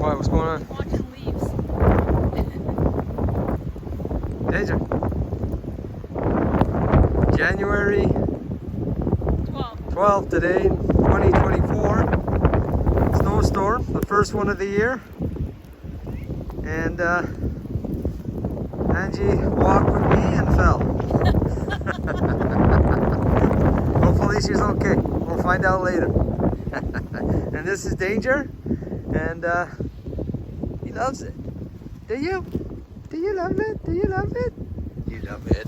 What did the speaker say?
What? What's going on? Watching leaves. Danger. January 12th today, 2024. Snowstorm, the first one of the year. And Angie walked with me and fell. Hopefully she's okay. We'll find out later. And this is Danger. And he loves it. Do you? Do you love it? Do you love it? You love it.